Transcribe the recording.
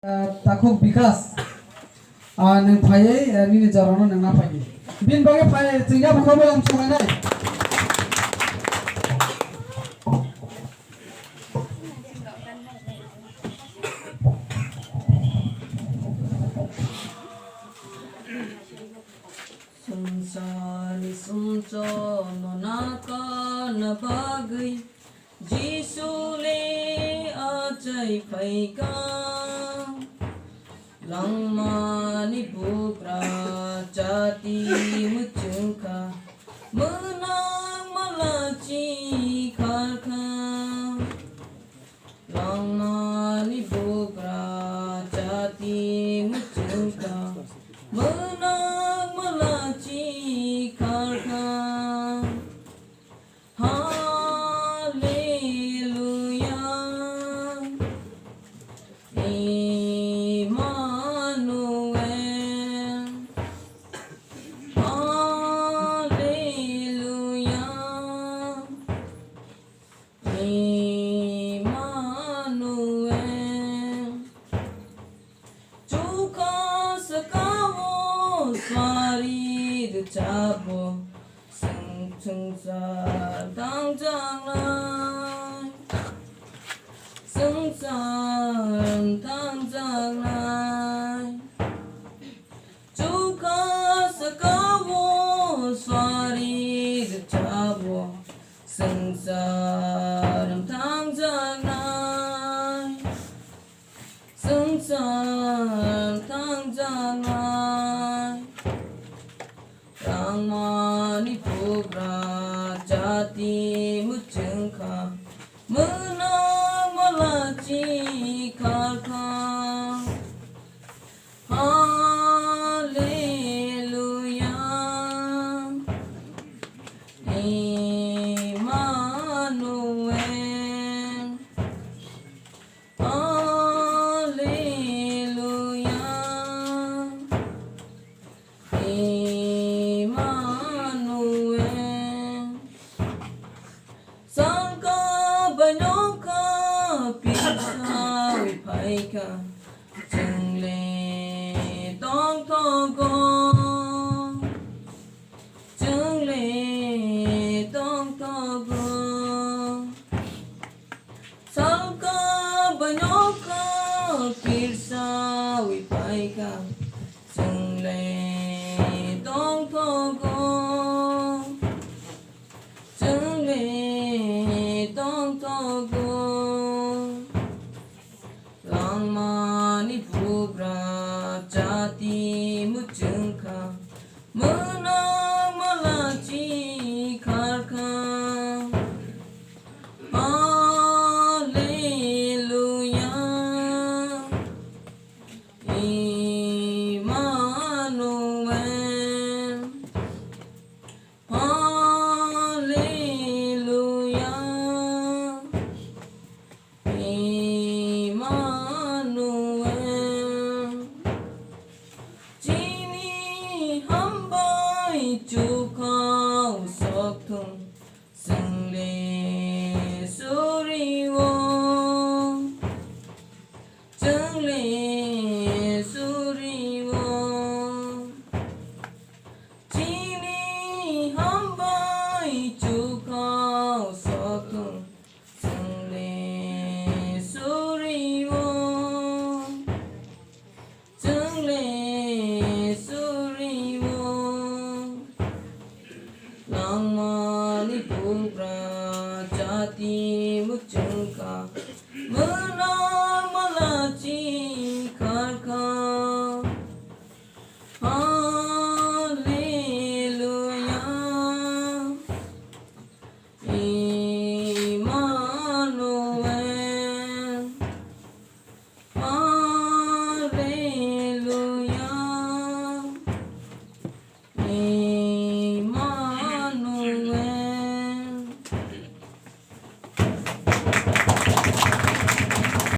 takok Bikash nang phai ni jarono nang na phai bin bage phai tingya bukhobo am chungai nai Sumsukno Nakarna Bagwi Jisule achai phaika langmani bukra jati muchungka menang malachi kharkha langmani bukra jati muchungka menang malachi kharkha Chabo Swngcher tang jang lai Swngcher tang jang lai Chuka sakawo swari chabo Swngcher tang jang lai Swngcher tang jang lai Langmani bukra jati muchungka menang malachi kharkha Hallelujah Emmanuel Hallelujah Sangka banyoka pisa wipaika Jungle tong togo Jungle tong togo Sangka banyoka pisa wipaika Jungle tong togo Langmani bukra jati muchungka menang malachi kharkha Hallelujah Emmanuel Hallelujah Emmanuel Chini hambai chukau sokthung Sungle suriwo Sungle suriwo Chini hambai chukau sokthung Sungle suriwo Sungle suriwo Langmani bukra jati muchungka